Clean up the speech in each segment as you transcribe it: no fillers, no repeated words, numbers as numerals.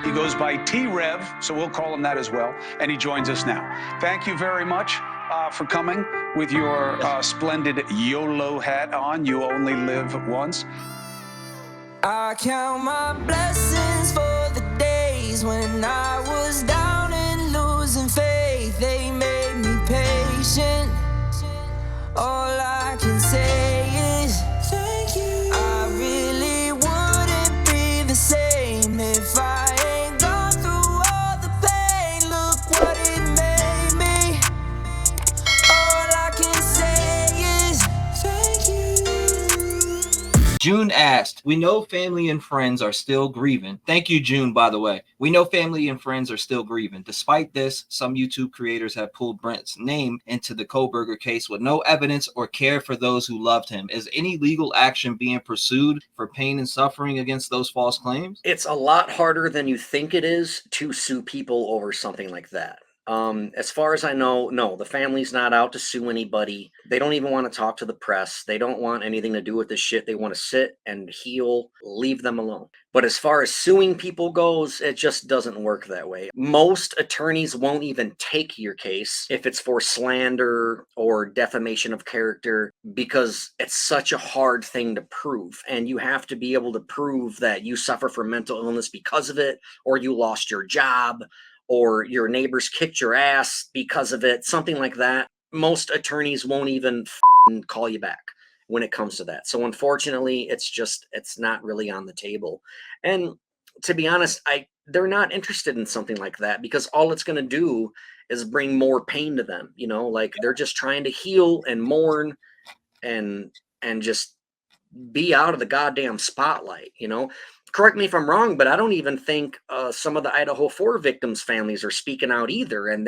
He goes by T-REV, so we'll call him that as well, and he joins us now. Thank you very much for coming with your splendid YOLO hat on. You only live once. I count my blessings for the days when I was down and losing faith. They made me patient. All I can say is thank you. I really wouldn't be the same if I ain't gone through all the pain. Look what it made me. All I can say is thank you. June asked, we know family and friends are still grieving. Thank you, June, by the way. We know family and friends are still grieving. Despite this, some YouTube creators have pulled Brent's name into the Kohberger case with no evidence or care for those who loved him. Is any legal action being pursued for pain and suffering against those false claims? It's a lot harder than you think it is to sue people over something like that. As far as I know, no, the family's not out to sue anybody. They don't even want to talk to the press. They don't want anything to do with this shit. They want to sit and heal, leave them alone. But as far as suing people goes, it just doesn't work that way. Most attorneys won't even take your case if it's for slander or defamation of character, because it's such a hard thing to prove. And you have to be able to prove that you suffer from mental illness because of it, or you lost your job, or your neighbors kicked your ass because of it, something like that. Most attorneys won't even call you back when it comes to that. So unfortunately, it's not really on the table. And to be honest, they're not interested in something like that, because all it's going to do is bring more pain to them. You know, like they're just trying to heal and mourn and just be out of the goddamn spotlight, you know? Correct me if I'm wrong, but I don't even think some of the Idaho 4 victims' families are speaking out either. And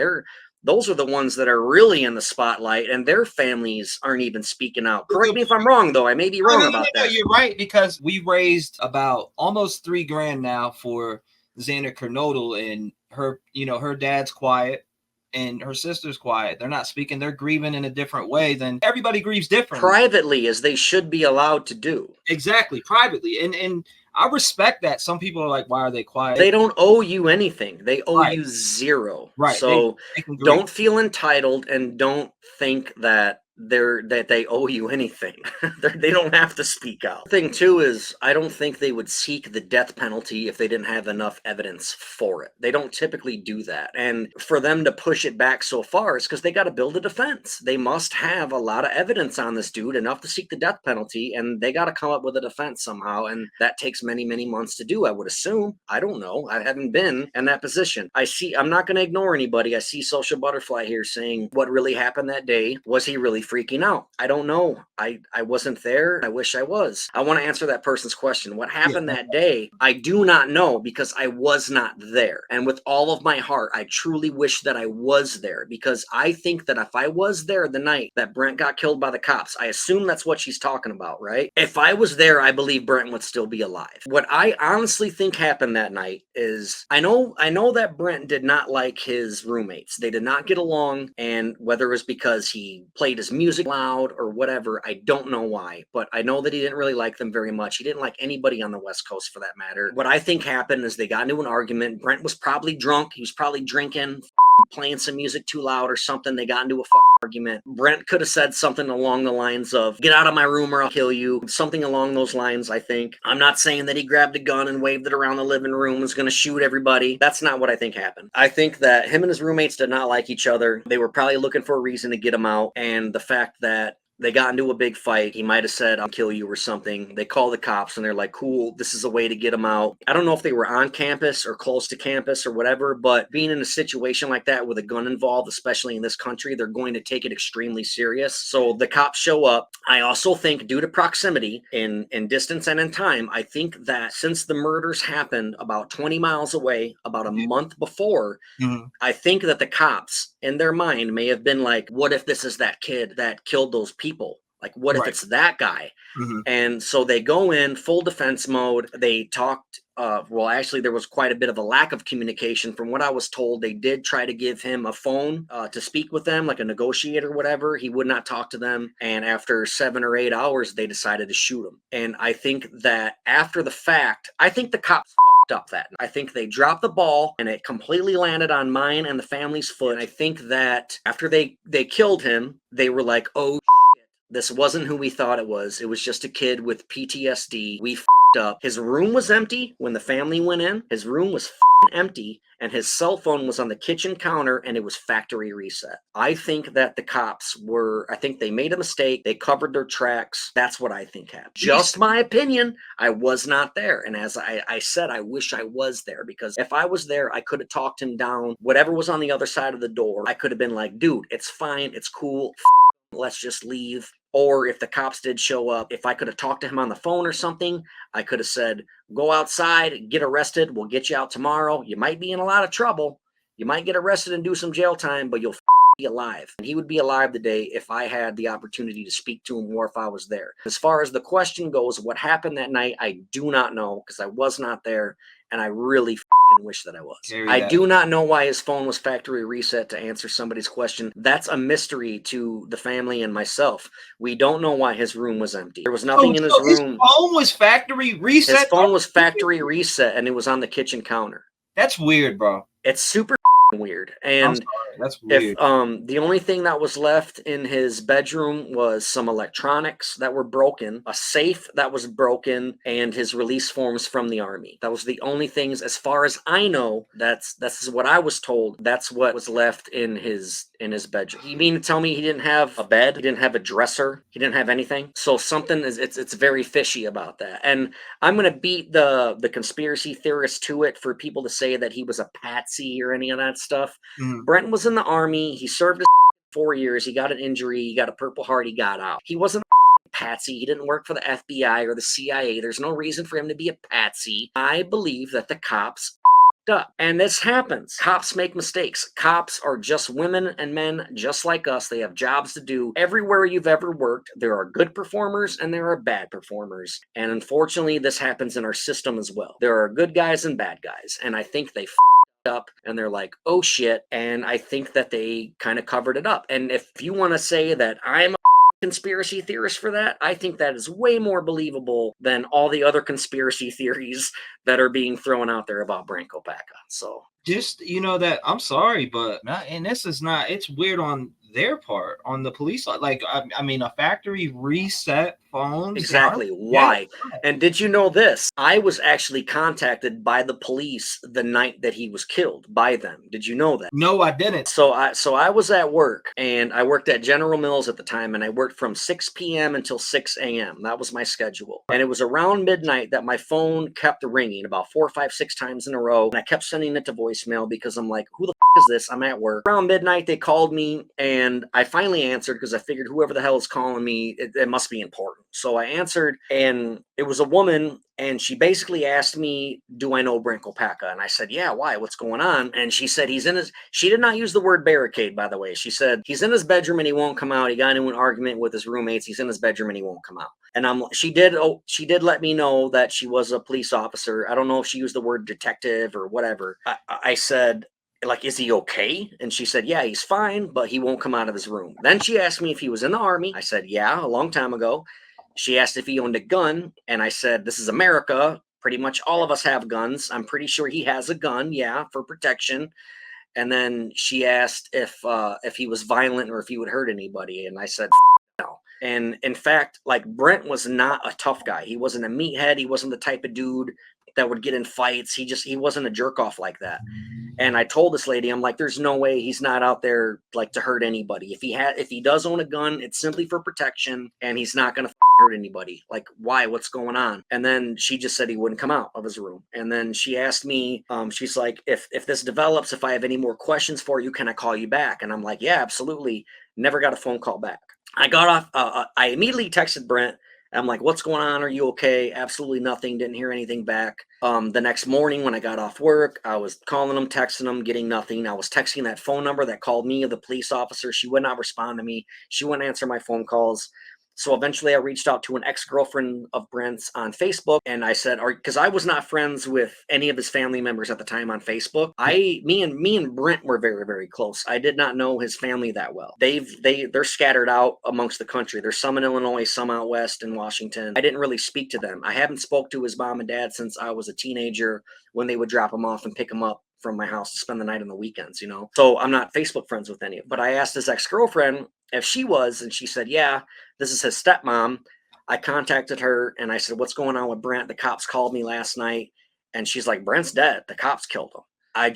those are the ones that are really in the spotlight, and their families aren't even speaking out. Correct me if I'm wrong, though. I may be wrong about that. You're right, because we raised about almost $3,000 now for Xander Kernodle, and her dad's quiet and her sister's quiet. They're not speaking. They're grieving in a different way than everybody grieves differently. Privately, as they should be allowed to do. Exactly, privately. And I respect that. Some people are like, why are they quiet? They don't owe you anything. They owe you zero. Right. So don't feel entitled, and don't think that they owe you anything. They don't have to speak out. The thing too is, I don't think they would seek the death penalty if they didn't have enough evidence for it. They don't typically do that. And for them to push it back so far is because they got to build a defense. They must have a lot of evidence on this dude, enough to seek the death penalty, and they got to come up with a defense somehow. And that takes many, many months to do, I would assume. I don't know. I haven't been in that position. I'm not going to ignore anybody. I see Social Butterfly here saying what really happened that day. Was he really freaking out? I don't know. I wasn't there. I wish I was. I want to answer that person's question. What happened that day? I do not know, because I was not there. And with all of my heart, I truly wish that I was there, because I think that if I was there the night that Brent got killed by the cops, I assume that's what she's talking about, right? If I was there, I believe Brent would still be alive. What I honestly think happened that night is, I know that Brent did not like his roommates. They did not get along, and whether it was because he played his music loud or whatever, I don't know why, but I know that he didn't really like them very much. He didn't like anybody on the West Coast, for that matter. What I think happened is they got into an argument. Brent was probably drunk. He was probably drinking, playing some music too loud or something. They got into a argument. Brent could have said something along the lines of, get out of my room or I'll kill you. Something along those lines, I think. I'm not saying that he grabbed a gun and waved it around the living room and was going to shoot everybody. That's not what I think happened. I think that him and his roommates did not like each other. They were probably looking for a reason to get him out. And the fact that they got into a big fight. He might have said, I'll kill you or something. They call the cops and they're like, cool, this is a way to get him out. I don't know if they were on campus or close to campus or whatever, but being in a situation like that with a gun involved, especially in this country, they're going to take it extremely serious. So the cops show up. I also think, due to proximity in distance and in time, I think that since the murders happened about 20 miles away, about a month before, I think that the cops in their mind may have been like, what if this is that kid that killed those people? Like, what if it's that guy? And so they go in full defense mode. They talked, well, actually, there was quite a bit of a lack of communication. From what I was told, they did try to give him a phone to speak with them, like a negotiator or whatever. He would not talk to them. And after 7 or 8 hours, they decided to shoot him. And I think that after the fact, I think the cops up that night. I think they dropped the ball and it completely landed on mine and the family's foot. And I think that after they killed him, they were like, oh shit, this wasn't who we thought it was. It was just a kid with PTSD. We up. His room was empty when the family went in. His room was empty, and his cell phone was on the kitchen counter, and it was factory reset. I think that the cops I think they made a mistake. They covered their tracks. That's what I think happened. Just my opinion. I was not there. And as I said, I wish I was there, because if I was there, I could have talked him down. Whatever was on the other side of the door, I could have been like, dude, it's fine. It's cool. Let's just leave. Or if the cops did show up, if I could have talked to him on the phone or something, I could have said, go outside, get arrested. We'll get you out tomorrow. You might be in a lot of trouble. You might get arrested and do some jail time, but you'll be alive. And he would be alive today if I had the opportunity to speak to him or if I was there. As far as the question goes, what happened that night, I do not know, because I was not there. And I really wish that I was. I do not know why his phone was factory reset, to answer somebody's question. That's a mystery to the family and myself. We don't know why his room was empty. There was nothing in his room. His phone was factory reset? His phone was factory reset, and it was on the kitchen counter. That's weird, bro. It's super weird. And that's weird. If the only thing that was left in his bedroom was some electronics that were broken, a safe that was broken, and his release forms from the army. That was the only things, as far as I know. That's what I was told. That's what was left in his bedroom. You mean to tell me he didn't have a bed? He didn't have a dresser? He didn't have anything? So something is it's very fishy about that. And I'm gonna beat the conspiracy theorists to it for people to say that he was a patsy or any of that stuff. Brent was in the army. He served his 4 years. He got an injury. He got a Purple Heart. He got out. He wasn't a patsy. He didn't work for the FBI or the CIA. There's no reason for him to be a patsy. I believe that the cops up. And this happens. Cops make mistakes. Cops are just women and men just like us. They have jobs to do. Everywhere you've ever worked, there are good performers and there are bad performers. And unfortunately, this happens in our system as well. There are good guys and bad guys. And I think they up and they're like, oh shit. And I think that they kind of covered it up. And if you want to say that I'm a conspiracy theorist for that, I think that is way more believable than all the other conspiracy theories that are being thrown out there about Brent Kopackas. So just, that I'm sorry, but and this is not, it's weird on their part, on the police side. Like, I mean, a factory reset phones. Exactly. Why? Yeah. And did you know this? I was actually contacted by the police the night that he was killed by them. Did you know that? No, I didn't. So I was at work, and I worked at General Mills at the time, and I worked from 6 p.m. until 6 a.m. That was my schedule. And it was around midnight that my phone kept ringing about 4, 5, 6 times in a row. And I kept sending it to voicemail because I'm like, who the f is this? I'm at work. Around midnight, they called me, and I finally answered because I figured whoever the hell is calling me, it must be important. So I answered, and it was a woman, and she basically asked me, do I know Brent Kopackas? And I said, yeah, why? What's going on? And she said, she did not use the word barricade, by the way. She said, he's in his bedroom and he won't come out. He got into an argument with his roommates. He's in his bedroom and he won't come out. And she did let me know that she was a police officer. I don't know if she used the word detective or whatever. I said, like, is he okay? And she said, yeah, he's fine, but he won't come out of his room. Then she asked me if he was in the army. I said, yeah, a long time ago. She asked if he owned a gun, and I said, this is America. Pretty much all of us have guns. I'm pretty sure he has a gun, yeah, for protection. And then she asked if he was violent or if he would hurt anybody, and I said, no. And in fact, like, Brent was not a tough guy. He wasn't a meathead. He wasn't the type of dude that would get in fights. He wasn't a jerk off like that. And I told this lady, I'm like, there's no way he's not out there like to hurt anybody. If he does own a gun, it's simply for protection, and he's not going to hurt anybody. Like, why? What's going on? And then she just said he wouldn't come out of his room. And then she asked me, she's like, if this develops, if I have any more questions for you, can I call you back? And I'm like, yeah, absolutely. Never got a phone call back. I got off. I immediately texted Brent. I'm like, what's going on? Are you okay? Absolutely nothing. Didn't hear anything back. The next morning when I got off work, I was calling him, texting him, getting nothing. I was texting that phone number that called me, the police officer. She would not respond to me. She wouldn't answer my phone calls. So eventually I reached out to an ex-girlfriend of Brent's on Facebook, and I said, because I was not friends with any of his family members at the time on Facebook. Me and Brent were very, very close. I did not know his family that well. They're scattered out amongst the country. There's some in Illinois, some out west in Washington. I didn't really speak to them. I haven't spoke to his mom and dad since I was a teenager, when they would drop him off and pick him up from my house to spend the night on the weekends, So I'm not Facebook friends with any of them. But I asked his ex-girlfriend if she was, and she said, yeah, this is his stepmom. I contacted her and I said, what's going on with Brent? The cops called me last night. And she's like, Brent's dead. The cops killed him. I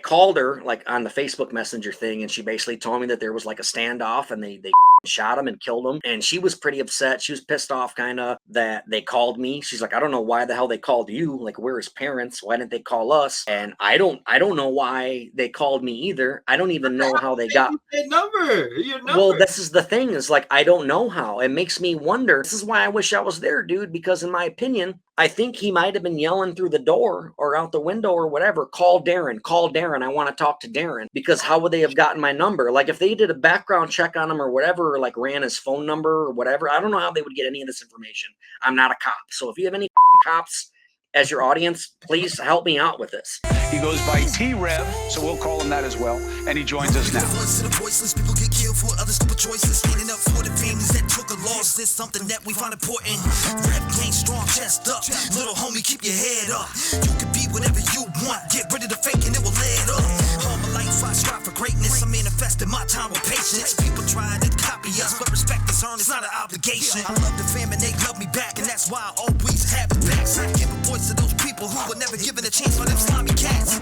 called her on the Facebook Messenger thing, and she basically told me that there was a standoff and they shot him and killed him. And she was pretty upset. She was pissed off kind of that they called me. She's like, I don't know why the hell they called you. We're his parents. Why didn't they call us? And I don't know why they called me either. I don't even know how they got your number. Well, this is the thing is I don't know how. It makes me wonder. This is why I wish I was there, dude, because in my opinion, I think he might have been yelling through the door or out the window or whatever. Call Darren. I want to talk to Darren. Because how would they have gotten my number? If they did a background check on him or whatever, or ran his phone number or whatever, I don't know how they would get any of this information. I'm not a cop. So if you have any cops as your audience, please help me out with this. He goes by T-REV, so we'll call him that as well. And he joins us now. People get killed for other stupid choices. Standing up for the families that took a loss is something that we find important. Rap game strong, chest up. Little homie, keep your head up. You can be whatever you want. Get rid of the fake and it will lead up. All my life I strive for greatness. I manifested my time with patience. People try to copy us, but respect is earned. It's not an obligation. I love the fam and they love me back, and that's why I always have the backs. I give a voice to those people who were never given a chance by them slimy cats.